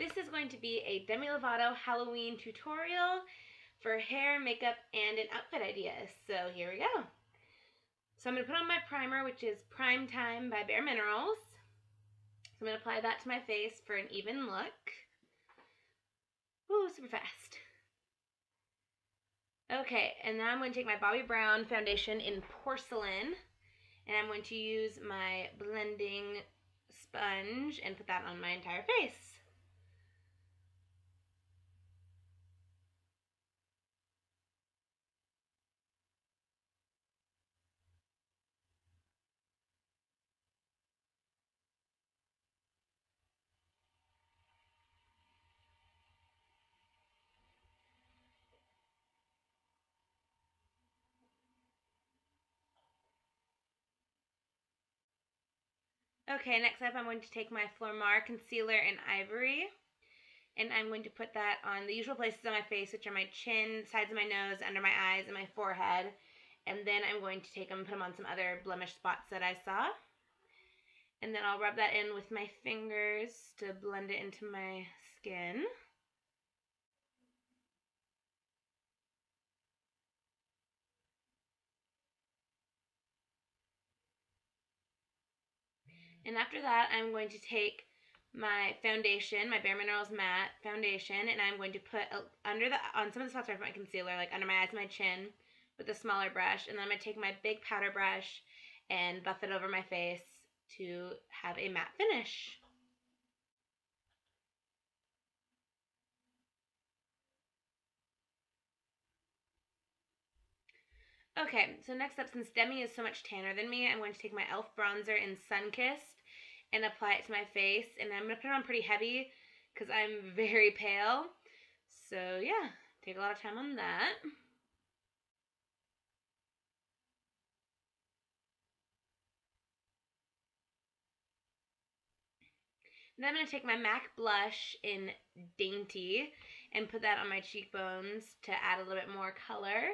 This is going to be a Demi Lovato Halloween tutorial for hair, makeup, and an outfit idea. So here we go. So I'm going to put on my primer, which is Prime Time by Bare Minerals. So I'm going to apply that to my face for an even look. Ooh, super fast. Okay, and now I'm going to take my Bobbi Brown foundation in Porcelain, and I'm going to use my blending sponge and put that on my entire face. Okay, next up I'm going to take my Flormar concealer in Ivory, and I'm going to put that on the usual places on my face, which are my chin, sides of my nose, under my eyes, and my forehead. And then I'm going to take them and put them on some other blemish spots that I saw. And then I'll rub that in with my fingers to blend it into my skin. And after that, I'm going to take my foundation, my Bare Minerals Matte Foundation, and I'm going to put on some of the spots where I put my concealer, like under my eyes and my chin, with a smaller brush. And then I'm going to take my big powder brush and buff it over my face to have a matte finish. Okay, so next up, since Demi is so much tanner than me, I'm going to take my e.l.f. bronzer in Sunkissed and apply it to my face. And I'm going to put it on pretty heavy because I'm very pale. So yeah, take a lot of time on that. Then I'm going to take my MAC blush in Dainty and put that on my cheekbones to add a little bit more color.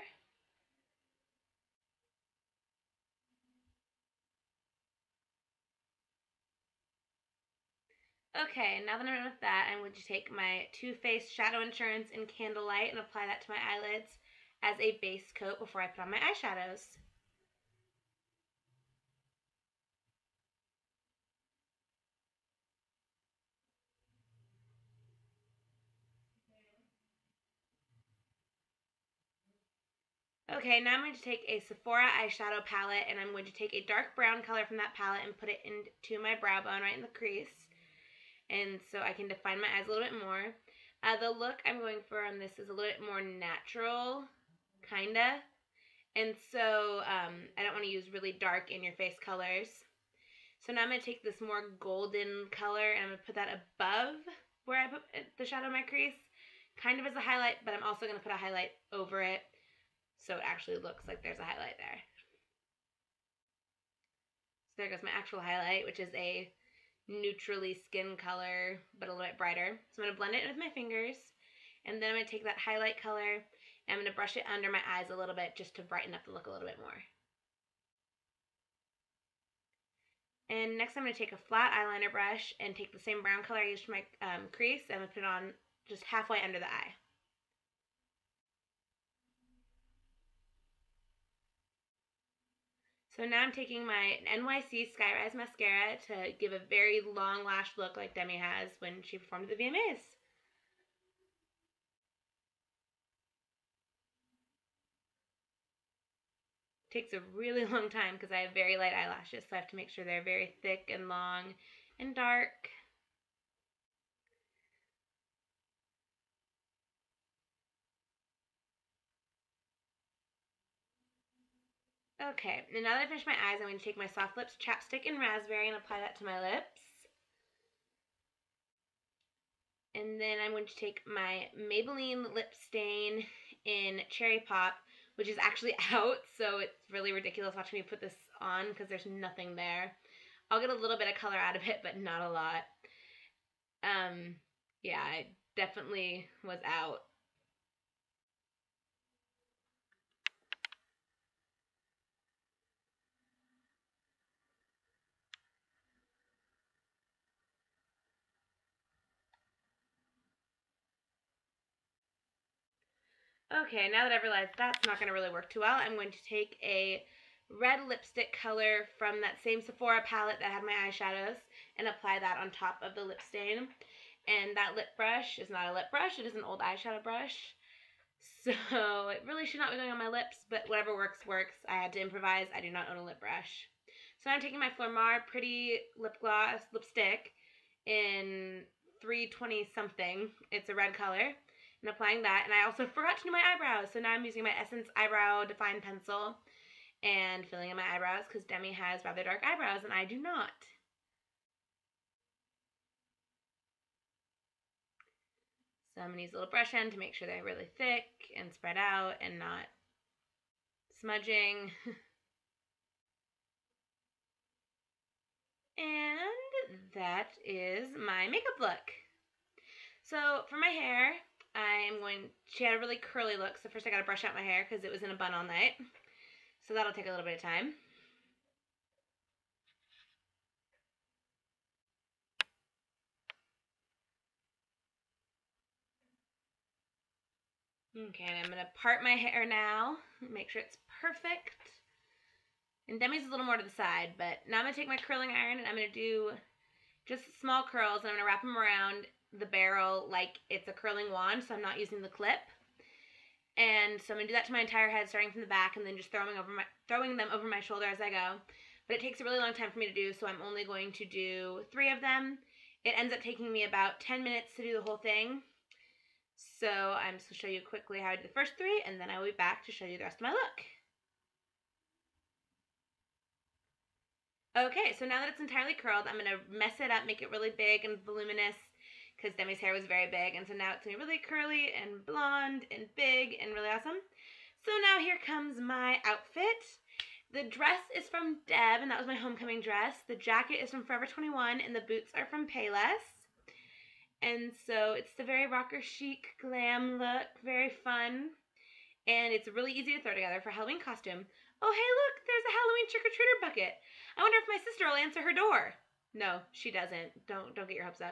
Okay, now that I'm done with that, I'm going to take my Too Faced Shadow Insurance in Candlelight and apply that to my eyelids as a base coat before I put on my eyeshadows. Okay, now I'm going to take a Sephora eyeshadow palette, and I'm going to take a dark brown color from that palette and put it into my brow bone right in the crease. And so I can define my eyes a little bit more. The look I'm going for on this is a little bit more natural, kinda. And so I don't want to use really dark in-your-face colors. So now I'm going to take this more golden color and I'm going to put that above where I put the shadow of my crease, kind of as a highlight, but I'm also going to put a highlight over it so it actually looks like there's a highlight there. So there goes my actual highlight, which is a neutrally skin color, but a little bit brighter. So I'm going to blend it with my fingers, and then I'm going to take that highlight color, and I'm going to brush it under my eyes a little bit just to brighten up the look a little bit more. And next I'm going to take a flat eyeliner brush and take the same brown color I used for my crease, and I'm going to put it on just halfway under the eye. So now I'm taking my NYC Skyrise mascara to give a very long lash look like Demi has when she performed at the VMAs. Takes a really long time because I have very light eyelashes, so I have to make sure they're very thick and long and dark. Okay, and now that I finished my eyes, I'm going to take my Soft Lips Chapstick in Raspberry and apply that to my lips. And then I'm going to take my Maybelline Lip Stain in Cherry Pop, which is actually out, so it's really ridiculous watching me put this on because there's nothing there. I'll get a little bit of color out of it, but not a lot. Yeah, it definitely was out. Okay, now that I've realized that's not going to really work too well, I'm going to take a red lipstick color from that same Sephora palette that had my eyeshadows and apply that on top of the lip stain. And that lip brush is not a lip brush, it is an old eyeshadow brush. So it really should not be going on my lips, but whatever works, works. I had to improvise. I do not own a lip brush. So I'm taking my Flormar Pretty Lip Gloss lipstick in 320 something. It's a red color. And applying that. And I also forgot to do my eyebrows. So now I'm using my Essence Eyebrow Define Pencil and filling in my eyebrows because Demi has rather dark eyebrows and I do not. So I'm going to use a little brush end to make sure they're really thick and spread out and not smudging. And that is my makeup look. So for my hair, she had a really curly look, so first I gotta brush out my hair because it was in a bun all night. So that'll take a little bit of time. Okay, and I'm gonna part my hair now, make sure it's perfect. And Demi's a little more to the side, but now I'm gonna take my curling iron and I'm gonna do just small curls, and I'm gonna wrap them around the barrel like it's a curling wand, so I'm not using the clip. And so I'm gonna do that to my entire head, starting from the back, and then just throwing them over my shoulder as I go. But it takes a really long time for me to do, so I'm only going to do 3 of them. It ends up taking me about 10 minutes to do the whole thing. So I'm just gonna show you quickly how I do the first 3, and then I will be back to show you the rest of my look. Okay, so now that it's entirely curled, I'm gonna mess it up, make it really big and voluminous, because Demi's hair was very big, and so now it's going to be really curly and blonde and big and really awesome. So now here comes my outfit. The dress is from Deb, and that was my homecoming dress. The jacket is from Forever 21, and the boots are from Payless. And so it's the very rocker chic glam look, very fun, and it's really easy to throw together for a Halloween costume. Oh, hey, look, there's a Halloween trick-or-treater bucket. I wonder if my sister will answer her door. No, she doesn't. Don't get your hopes up.